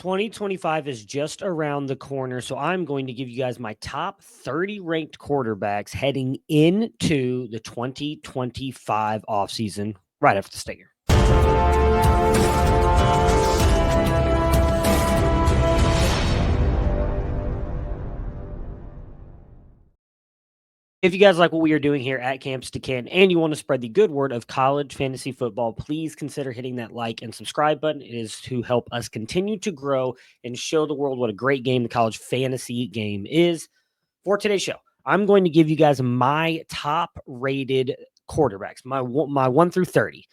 2025 is just around the corner, so I'm going to give you guys my top 30 ranked quarterbacks heading into the 2025 offseason right after the stinger. If you guys like what we are doing here at Campus to Canton and you want to spread the good word of college fantasy football, please consider hitting that like and subscribe button. It is to help us continue to grow and show the world what a great game the college fantasy game is. For today's show, I'm going to give you guys my top rated quarterbacks, my 1 through 30.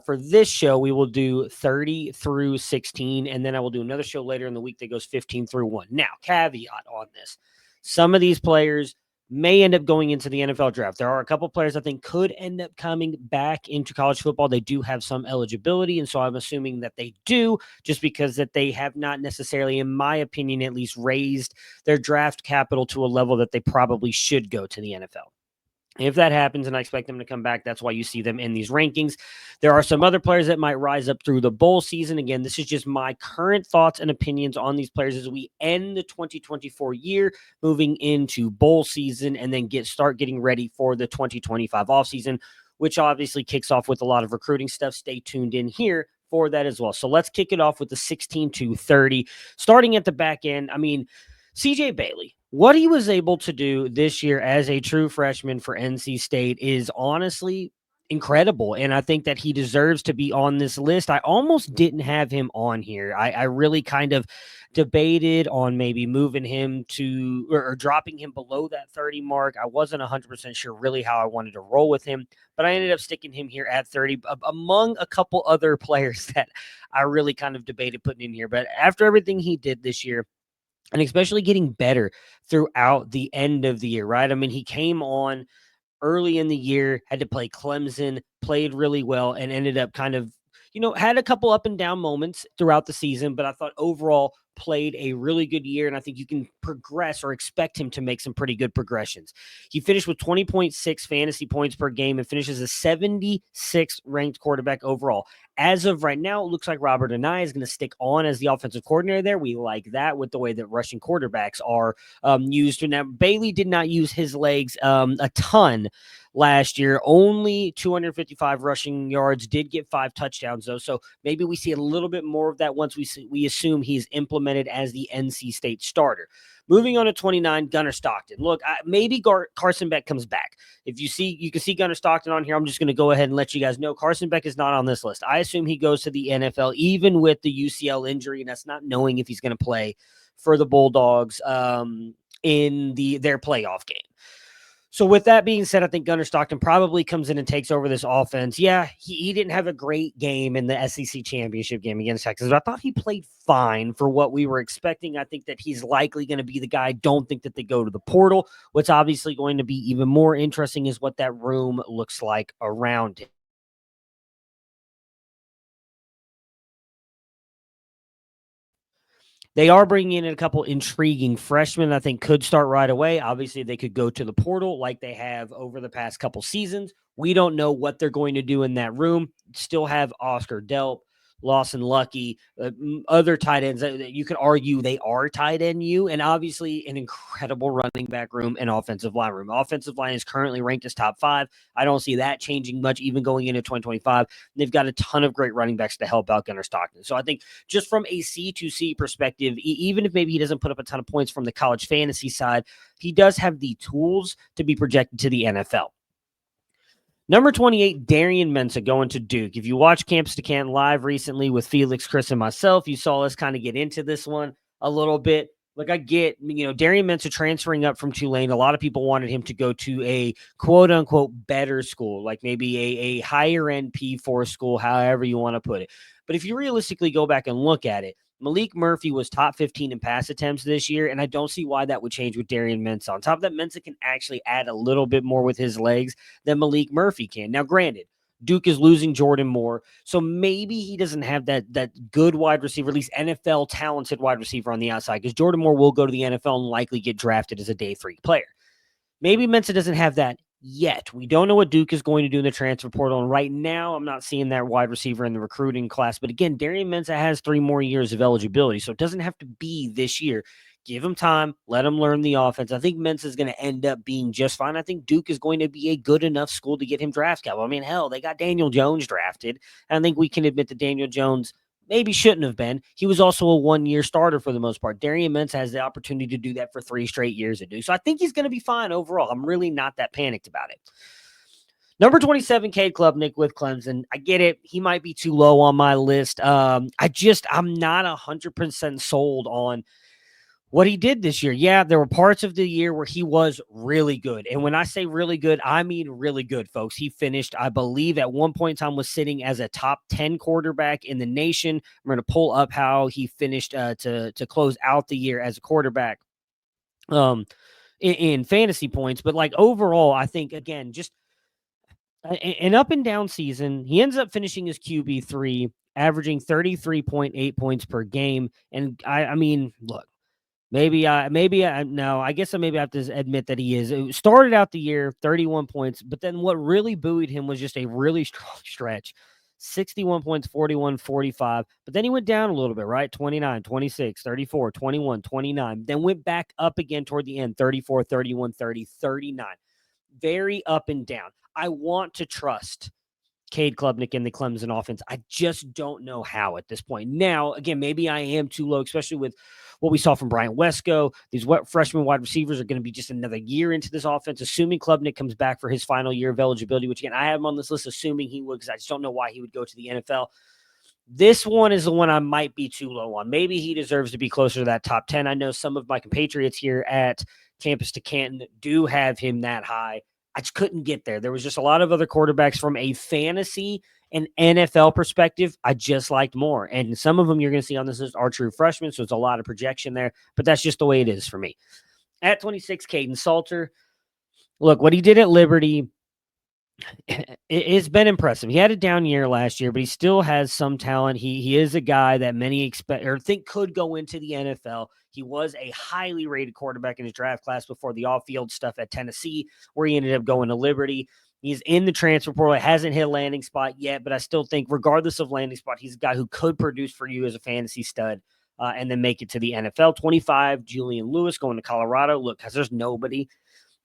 For this show, we will do 30 through 16, and then I will do another show later in the week that goes 15 through 1. Now, caveat on this. Some of these players may end up going into the NFL draft. There are a couple players I think could end up coming back into college football. They do have some eligibility, and so I'm assuming that they do, just because that they have not necessarily, in my opinion, at least raised their draft capital to a level that they probably should go to the NFL. If that happens, and I expect them to come back, that's why you see them in these rankings. There are some other players that might rise up through the bowl season. Again, this is just my current thoughts and opinions on these players as we end the 2024 year, moving into bowl season, and then start getting ready for the 2025 offseason, which obviously kicks off with a lot of recruiting stuff. Stay tuned in here for that as well. So let's kick it off with the 16 to 30. Starting at the back end, CJ Bailey, what he was able to do this year as a true freshman for NC State is honestly incredible. And I think that he deserves to be on this list. I almost didn't have him on here. I really kind of debated on maybe moving him to or dropping him below that 30 mark. I wasn't 100% sure really how I wanted to roll with him, but I ended up sticking him here at 30 among a couple other players that I really kind of debated putting in here. But after everything he did this year, and especially getting better throughout the end of the year, right? He came on early in the year, had to play Clemson, played really well, and ended up kind of, had a couple up and down moments throughout the season, but I thought overall played a really good year, and I think you can progress or expect him to make some pretty good progressions. He finished with 20.6 fantasy points per game and finishes a 76th ranked quarterback overall. As of right now, it looks like Robert Anae is going to stick on as the offensive coordinator there. We like that with the way that rushing quarterbacks are used. Now, Bailey did not use his legs a ton last year. Only 255 rushing yards, did get 5 touchdowns, though. So maybe we see a little bit more of that once we assume he's implemented as the NC State starter. Moving on to 29, Gunnar Stockton. Look, maybe Carson Beck comes back. If you can see Gunnar Stockton on here, I'm just going to go ahead and let you guys know Carson Beck is not on this list. I assume he goes to the NFL, even with the UCL injury, and that's not knowing if he's going to play for the Bulldogs in their playoff game. So with that being said, I think Gunnar Stockton probably comes in and takes over this offense. Yeah, he didn't have a great game in the SEC championship game against Texas, but I thought he played fine for what we were expecting. I think that he's likely going to be the guy. I don't think that they go to the portal. What's obviously going to be even more interesting is what that room looks like around him. They are bringing in a couple intriguing freshmen I think could start right away. Obviously, they could go to the portal like they have over the past couple seasons. We don't know what they're going to do in that room. Still have Oscar Delp, Lawson Lucky, other tight ends that you could argue they are tight end and obviously an incredible running back room and offensive line room. Offensive line is currently ranked as top 5. I don't see that changing much even going into 2025. They've got a ton of great running backs to help out Gunnar Stockton. So I think just from a C2C perspective, even if maybe he doesn't put up a ton of points from the college fantasy side, he does have the tools to be projected to the NFL. Number 28, Darian Mensah going to Duke. If you watch Campus to Canton live recently with Felix, Chris, and myself, you saw us kind of get into this one a little bit. Like I get, Darian Mensah transferring up from Tulane. A lot of people wanted him to go to a quote-unquote better school, like maybe a higher-end P4 school, however you want to put it. But if you realistically go back and look at it, Malik Murphy was top 15 in pass attempts this year, and I don't see why that would change with Darian Mensah. On top of that, Mensah can actually add a little bit more with his legs than Malik Murphy can. Now, granted, Duke is losing Jordan Moore, so maybe he doesn't have that good wide receiver, at least NFL talented wide receiver on the outside, because Jordan Moore will go to the NFL and likely get drafted as a day 3 player. Maybe Mensah doesn't have that yet. We don't know what Duke is going to do in the transfer portal. And right now, I'm not seeing that wide receiver in the recruiting class. But again, Darian Mensah has 3 more years of eligibility, so it doesn't have to be this year. Give him time. Let him learn the offense. I think Mensah is going to end up being just fine. I think Duke is going to be a good enough school to get him draft capital. I mean, hell, they got Daniel Jones drafted. I think we can admit that Daniel Jones maybe shouldn't have been. He was also a 1-year starter for the most part. Darian Mensah has the opportunity to do that for 3 straight years at Duke. So I think he's going to be fine overall. I'm really not that panicked about it. Number 27, Cade Klubnik with Clemson. I get it. He might be too low on my list. I'm not 100% sold on what he did this year. Yeah, there were parts of the year where he was really good. And when I say really good, I mean really good, folks. He finished, I believe, at one point in time was sitting as a top 10 quarterback in the nation. I'm going to pull up how he finished to close out the year as a quarterback in fantasy points. But like overall, I think, again, just an up and down season. He ends up finishing his QB3, averaging 33.8 points per game. And I mean, look, maybe I guess maybe I have to admit that he is. It started out the year 31 points, but then what really buoyed him was just a really strong stretch. 61 points, 41, 45. But then he went down a little bit, right? 29, 26, 34, 21, 29. Then went back up again toward the end, 34, 31, 30, 39. Very up and down. I want to trust Cade Klubnik in the Clemson offense. I just don't know how at this point. Now, again, maybe I am too low, especially with what we saw from Brian Wesco. These freshman wide receivers are going to be just another year into this offense, assuming Klubnik comes back for his final year of eligibility, which, again, I have him on this list, assuming he would, because I just don't know why he would go to the NFL. This one is the one I might be too low on. Maybe he deserves to be closer to that top 10. I know some of my compatriots here at Campus to Canton do have him that high. I just couldn't get there. There was just a lot of other quarterbacks from a fantasy and NFL perspective I just liked more. And some of them you're going to see on this list are true freshmen, so it's a lot of projection there. But that's just the way it is for me. At 26, Caden Salter. Look, what he did at Liberty, it's been impressive. He had a down year last year, but he still has some talent. He is a guy that many expect or think could go into the NFL. He was a highly rated quarterback in his draft class before the off-field stuff at Tennessee, where he ended up going to Liberty. He's in the transfer portal. It hasn't hit a landing spot yet, but I still think regardless of landing spot, he's a guy who could produce for you as a fantasy stud and then make it to the NFL. 25, Julian Lewis going to Colorado. Look, because there's nobody.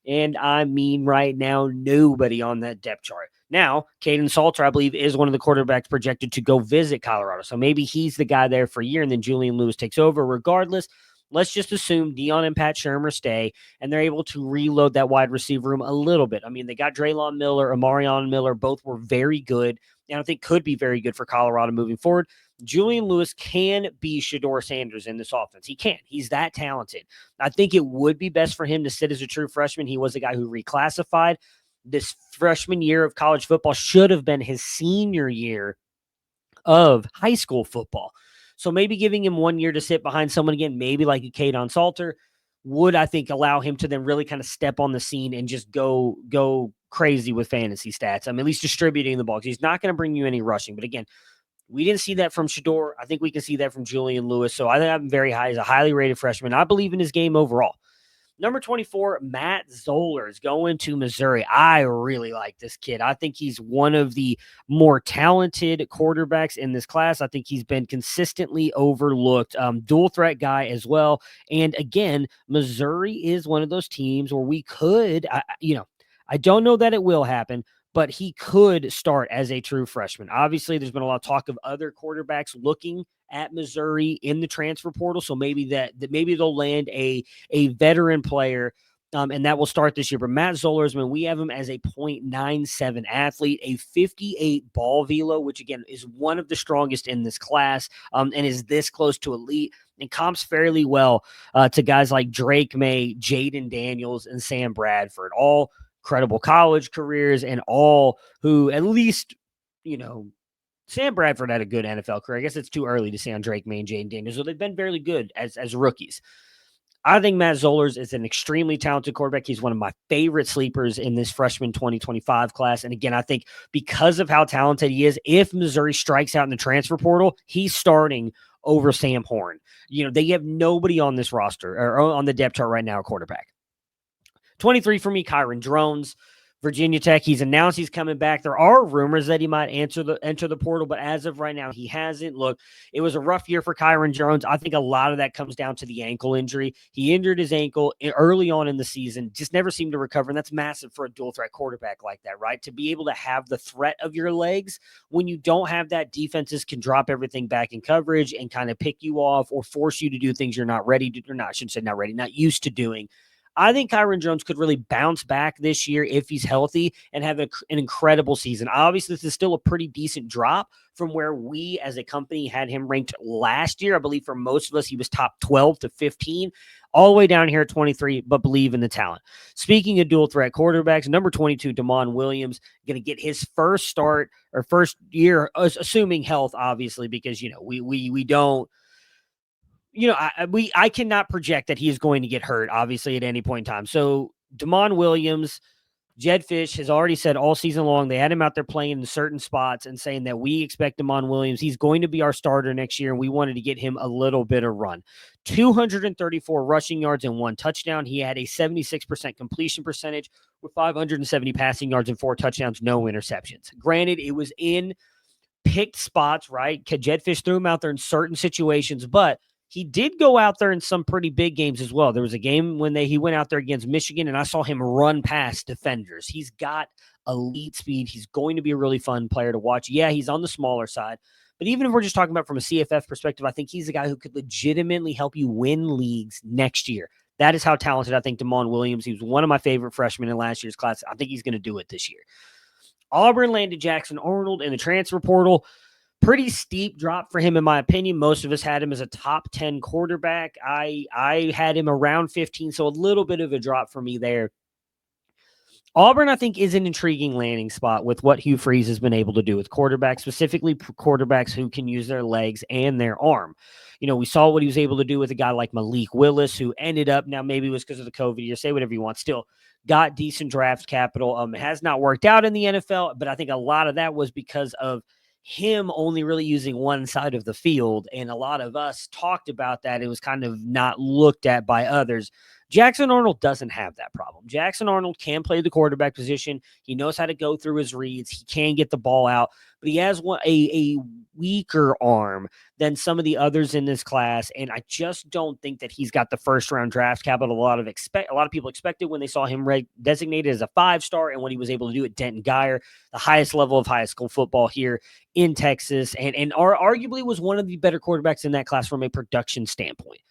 And I mean, right now, nobody on that depth chart. Now, Caden Salter, I believe, is one of the quarterbacks projected to go visit Colorado. So maybe he's the guy there for a year, and then Julian Lewis takes over. Regardless, let's just assume Dion and Pat Shermer stay, and they're able to reload that wide receiver room a little bit. I mean, they got Draylon Miller, Amarion Miller. Both were very good, and I think could be very good for Colorado moving forward. Julian Lewis can be Shedeur Sanders in this offense. He can. He's that talented. I think it would be best for him to sit as a true freshman. He was a guy who reclassified. This freshman year of college football should have been his senior year of high school football. So maybe giving him 1 year to sit behind someone again, maybe like a Caden Salter, would, I think, allow him to then really kind of step on the scene and just go crazy with fantasy stats. I mean, at least distributing the ball. He's not going to bring you any rushing. But again, we didn't see that from Shedeur. I think we can see that from Julian Lewis. So I think I'm very high. He's a highly rated freshman. I believe in his game overall. Number 24, Matt Zoller is going to Missouri. I really like this kid. I think he's one of the more talented quarterbacks in this class. I think he's been consistently overlooked. Dual threat guy as well. And again, Missouri is one of those teams where we could, I don't know that it will happen, but he could start as a true freshman. Obviously, there's been a lot of talk of other quarterbacks looking at Missouri in the transfer portal, so maybe that maybe they'll land a veteran player, and that will start this year. But Matt Zollersman, we have him as a .97 athlete, a 58 ball velo, which again is one of the strongest in this class, and is this close to elite and comps fairly well to guys like Drake May, Jaden Daniels, and Sam Bradford, all credible college careers, and all who at least, Sam Bradford had a good NFL career. I guess it's too early to say on Drake May and Jaden Daniels, so they've been fairly good as rookies. I think Matt Zollers is an extremely talented quarterback. He's one of my favorite sleepers in this freshman 2025 class. And again, I think because of how talented he is, if Missouri strikes out in the transfer portal, he's starting over Sam Horn. They have nobody on this roster or on the depth chart right now, a quarterback. 23 for me, Kyron Drones. Virginia Tech, he's announced he's coming back. There are rumors that he might enter the portal, but as of right now, he hasn't. Look, it was a rough year for Kyron Jones. I think a lot of that comes down to the ankle injury. He injured his ankle early on in the season, just never seemed to recover, and that's massive for a dual threat quarterback like that, right? To be able to have the threat of your legs when you don't have that, defenses can drop everything back in coverage and kind of pick you off or force you to do things you're not ready to, or not, I shouldn't say not ready, not used to doing. I think Kyron Jones could really bounce back this year if he's healthy and have an incredible season. Obviously, this is still a pretty decent drop from where we as a company had him ranked last year. I believe for most of us, he was top 12 to 15, all the way down here at 23, but believe in the talent. Speaking of dual threat quarterbacks, number 22, Damon Williams, going to get his first start or first year, assuming health, obviously, because, we don't, I cannot project that he is going to get hurt, obviously, at any point in time. So Damon Williams, Jed Fish has already said all season long, they had him out there playing in certain spots and saying that we expect Damon Williams, he's going to be our starter next year, and we wanted to get him a little bit of run. 234 rushing yards and 1 touchdown. He had a 76% completion percentage with 570 passing yards and 4 touchdowns, no interceptions. Granted, it was in picked spots, right? Jed Fish threw him out there in certain situations, but he did go out there in some pretty big games as well. There was a game when he went out there against Michigan, and I saw him run past defenders. He's got elite speed. He's going to be a really fun player to watch. Yeah, he's on the smaller side, but even if we're just talking about from a CFF perspective, I think he's a guy who could legitimately help you win leagues next year. That is how talented I think Damon Williams. He was one of my favorite freshmen in last year's class. I think he's going to do it this year. Auburn landed Jackson Arnold in the transfer portal. Pretty steep drop for him, in my opinion. Most of us had him as a top 10 quarterback. I had him around 15, so a little bit of a drop for me there. Auburn, I think, is an intriguing landing spot with what Hugh Freeze has been able to do with quarterbacks, specifically quarterbacks who can use their legs and their arm. We saw what he was able to do with a guy like Malik Willis, who ended up, now maybe it was because of the COVID year, say whatever you want, still got decent draft capital. Has not worked out in the NFL, but I think a lot of that was because of him only really using one side of the field. And a lot of us talked about that. It was kind of not looked at by others. Jackson Arnold doesn't have that problem. Jackson Arnold can play the quarterback position. He knows how to go through his reads. He can get the ball out, but he has a weaker arm than some of the others in this class. And I just don't think that he's got the first round draft capital. A lot of people expected when they saw him designated as a 5-star and what he was able to do at Denton Guyer, the highest level of high school football here in Texas, and arguably was one of the better quarterbacks in that class from a production standpoint.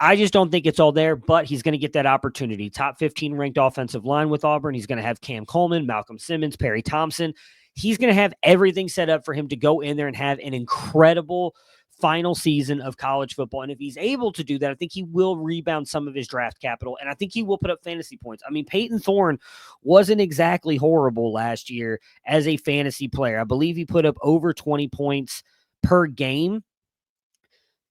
I just don't think it's all there, but he's going to get that opportunity. Top 15 ranked offensive line with Auburn. He's going to have Cam Coleman, Malcolm Simmons, Perry Thompson. He's going to have everything set up for him to go in there and have an incredible final season of college football. And if he's able to do that, I think he will rebound some of his draft capital, and I think he will put up fantasy points. I mean, Peyton Thorne wasn't exactly horrible last year as a fantasy player. I believe he put up over 20 points per game,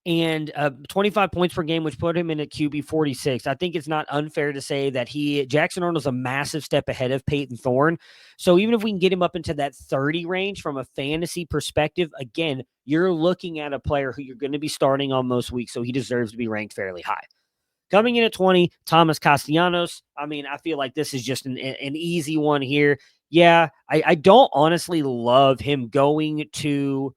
and 25 points per game, which put him in at QB 46. I think it's not unfair to say that Jackson Arnold's a massive step ahead of Peyton Thorne. So even if we can get him up into that 30 range from a fantasy perspective, again, you're looking at a player who you're going to be starting on most weeks, so he deserves to be ranked fairly high. Coming in at 20, Thomas Castellanos. I mean, I feel like this is just an easy one here. Yeah, I don't honestly love him going to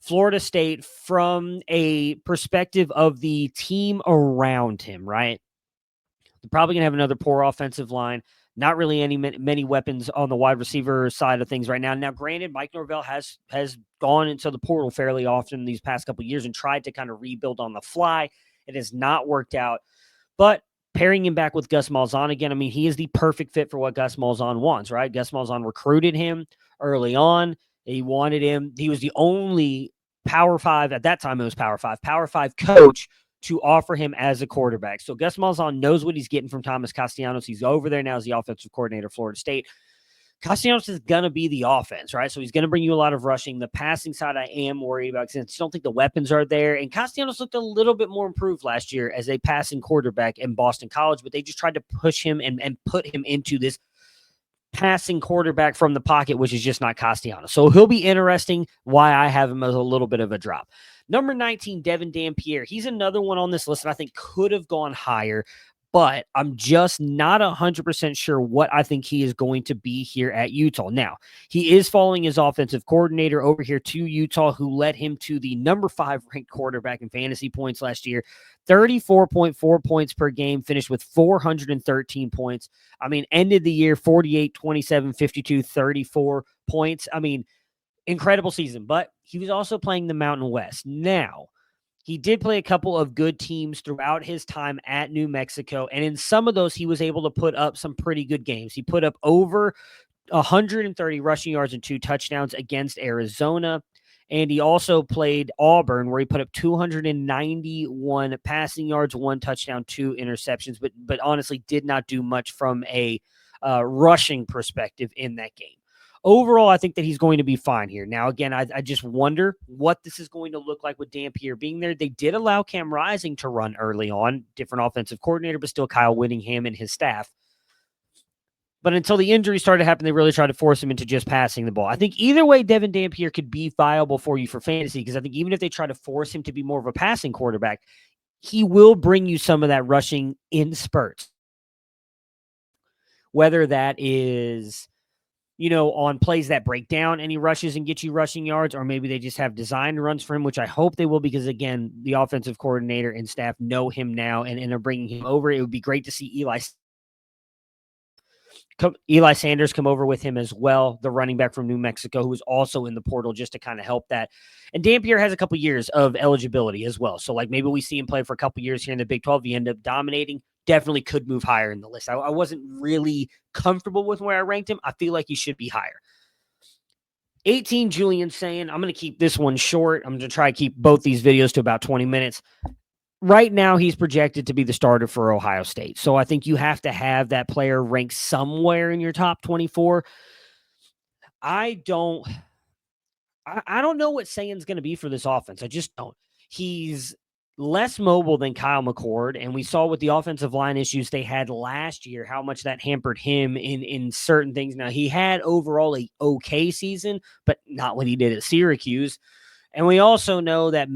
Florida State from a perspective of the team around him, right? They're probably going to have another poor offensive line. Not really many weapons on the wide receiver side of things right now. Now, granted, Mike Norvell has gone into the portal fairly often these past couple of years and tried to kind of rebuild on the fly. It has not worked out. But pairing him back with Gus Malzahn again, I mean, he is the perfect fit for what Gus Malzahn wants, right? Gus Malzahn recruited him early on. He wanted him. He was the only Power 5, at that time it was Power 5 coach to offer him as a quarterback. So Gus Malzahn knows what he's getting from Thomas Castellanos. He's over there now as the offensive coordinator of Florida State. Castellanos is going to be the offense, right? So he's going to bring you a lot of rushing. The passing side I am worried about because I just don't think the weapons are there. And Castellanos looked a little bit more improved last year as a passing quarterback in Boston College, but they just tried to push him and put him into this passing quarterback from the pocket, which is just not Castellanos. So he'll be interesting why I have him as a little bit of a drop. Number 19, Devin Dampierre. He's another one on this list that I think could have gone higher, but I'm just not 100% sure what I think he is going to be here at Utah. Now, he is following his offensive coordinator over here to Utah, who led him to the number 5 ranked quarterback in fantasy points last year. 34.4 points per game, finished with 413 points. I mean, ended the year 48, 27, 52, 34 points. I mean, incredible season, but he was also playing the Mountain West. Now, he did play a couple of good teams throughout his time at New Mexico, and in some of those, he was able to put up some pretty good games. He put up over 130 rushing yards and 2 touchdowns against Arizona. And he also played Auburn, where he put up 291 passing yards, 1 touchdown, 2 interceptions, but honestly did not do much from a rushing perspective in that game. Overall, I think that he's going to be fine here. Now, again, I just wonder what this is going to look like with Dampier being there. They did allow Cam Rising to run early on, different offensive coordinator, but still Kyle Whittingham and his staff. But until the injury started to happen, they really tried to force him into just passing the ball. I think either way, Devin Dampier could be viable for you for fantasy, because I think even if they try to force him to be more of a passing quarterback, he will bring you some of that rushing in spurts. Whether that is, on plays that break down and he rushes and gets you rushing yards, or maybe they just have designed runs for him, which I hope they will, because, again, the offensive coordinator and staff know him now and are bringing him over. It would be great to see Eli Sanders come over with him as well, the running back from New Mexico, who is also in the portal, just to kind of help that. And Dampier has a couple years of eligibility as well. So, maybe we see him play for a couple years here in the Big 12. He end up dominating. Definitely could move higher in the list. I wasn't really comfortable with where I ranked him. I feel like he should be higher. 18, Julian Sayin. I'm going to keep this one short. I'm going to try to keep both these videos to about 20 minutes. Right now, he's projected to be the starter for Ohio State. So I think you have to have that player ranked somewhere in your top 24. I don't know what Sayin's going to be for this offense. I just don't. He's less mobile than Kyle McCord, and we saw with the offensive line issues they had last year how much that hampered him in certain things. Now, he had overall a okay season, but not what he did at Syracuse. And we also know that,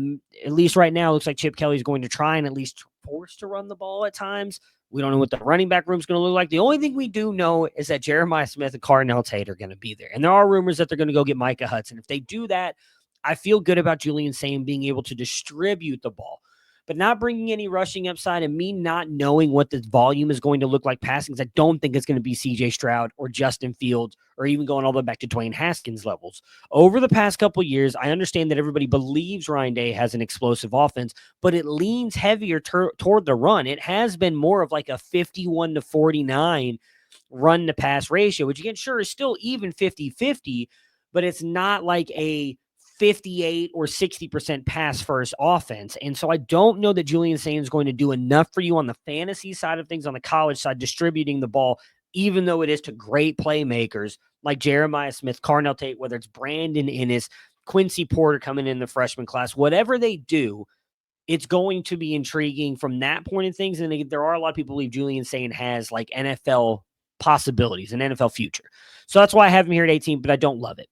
at least right now, it looks like Chip Kelly's going to try and at least force to run the ball at times. We don't know what the running back room is going to look like. The only thing we do know is that Jeremiah Smith and Carnell Tate are going to be there. And there are rumors that they're going to go get Micah Hudson. If they do that, I feel good about Julian Sayin being able to distribute the ball, but not bringing any rushing upside, and me not knowing what the volume is going to look like passing, because I don't think it's going to be C.J. Stroud or Justin Fields or even going all the way back to Dwayne Haskins levels. Over the past couple of years, I understand that everybody believes Ryan Day has an explosive offense, but it leans heavier toward the run. It has been more of like a 51-49 run to pass ratio, which, again, sure is still even 50-50, but it's not like a 58 or 60% pass first offense. And so I don't know that Julian Sayin is going to do enough for you on the fantasy side of things, on the college side, distributing the ball, even though it is to great playmakers like Jeremiah Smith, Carnell Tate, whether it's Brandon Inniss, Quincy Porter coming in the freshman class, whatever they do, it's going to be intriguing from that point of things. And there are a lot of people who believe Julian Sayin has like NFL possibilities, an NFL future. So that's why I have him here at 18, but I don't love it.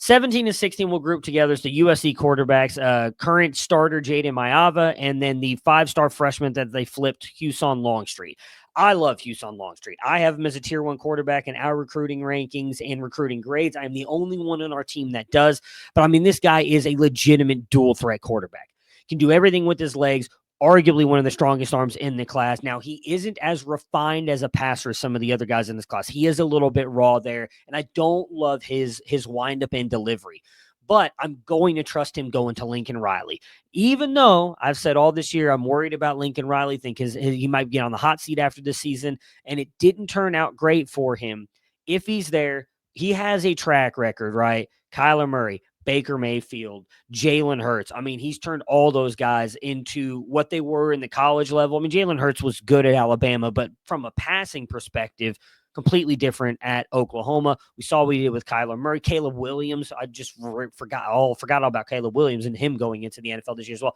17 and 16 will group together as the USC quarterbacks, current starter Jaden Maiava, and then the 5-star freshman that they flipped, Huson Longstreet. I love Huson Longstreet. I have him as a tier 1 quarterback in our recruiting rankings and recruiting grades. I'm the only one on our team that does. But, I mean, this guy is a legitimate dual threat quarterback. Can do everything with his legs. Arguably one of the strongest arms in the class. Now, he isn't as refined as a passer as some of the other guys in this class. He is a little bit raw there, and I don't love his windup and delivery. But I'm going to trust him going to Lincoln Riley. Even though I've said all this year I'm worried about Lincoln Riley, think he might get on the hot seat after this season, and it didn't turn out great for him. If he's there, he has a track record, right? Kyler Murray, Baker Mayfield, Jalen Hurts. I mean, he's turned all those guys into what they were in the college level. I mean, Jalen Hurts was good at Alabama, but from a passing perspective, completely different at Oklahoma. We saw what he did with Kyler Murray. Caleb Williams, I just forgot all about Caleb Williams and him going into the NFL this year as well.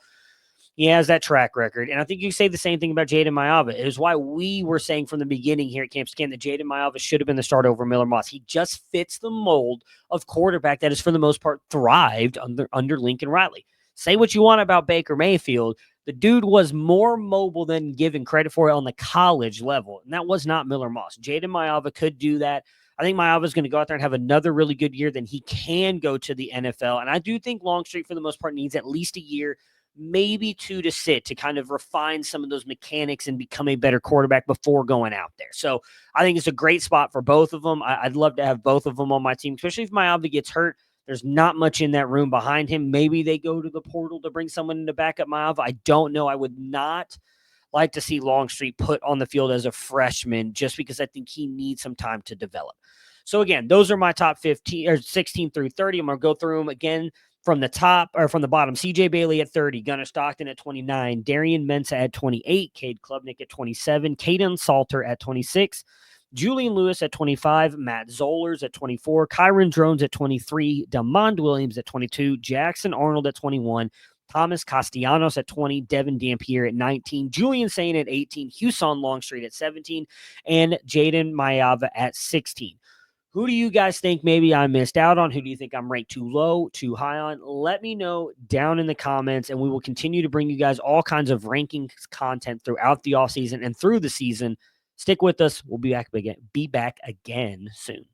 He has that track record. And I think you can say the same thing about Jaden Maiava. It is why we were saying from the beginning here at Camp Scan that Jaden Maiava should have been the starter over Miller Moss. He just fits the mold of quarterback that has, for the most part, thrived under Lincoln Riley. Say what you want about Baker Mayfield. The dude was more mobile than given credit for on the college level, and that was not Miller Moss. Jaden Mayava could do that. I think Mayava is going to go out there and have another really good year. Then he can go to the NFL. And I do think Longstreet, for the most part, needs at least a year, maybe two, to sit to kind of refine some of those mechanics and become a better quarterback before going out there. So I think it's a great spot for both of them. I'd love to have both of them on my team, especially if Mayava gets hurt. There's not much in that room behind him. Maybe they go to the portal to bring someone in to back up Mayava. I don't know. I would not like to see Longstreet put on the field as a freshman just because I think he needs some time to develop. So again, those are my top 15 or 16 through 30. I'm going to go through them again from the top or from the bottom. CJ Bailey at 30, Gunnar Stockton at 29, Darian Mensah at 28, Cade Klubnik at 27, Caden Salter at 26, Julian Lewis at 25, Matt Zollers at 24, Kyron Drones at 23, Damond Williams at 22, Jackson Arnold at 21, Thomas Castellanos at 20, Devin Dampier at 19, Julian Sane at 18, Houston Longstreet at 17, and Jaden Mayava at 16. Who do you guys think maybe I missed out on? Who do you think I'm ranked too low, too high on? Let me know down in the comments, and we will continue to bring you guys all kinds of rankings content throughout the offseason and through the season. Stick with us. We'll be back again soon.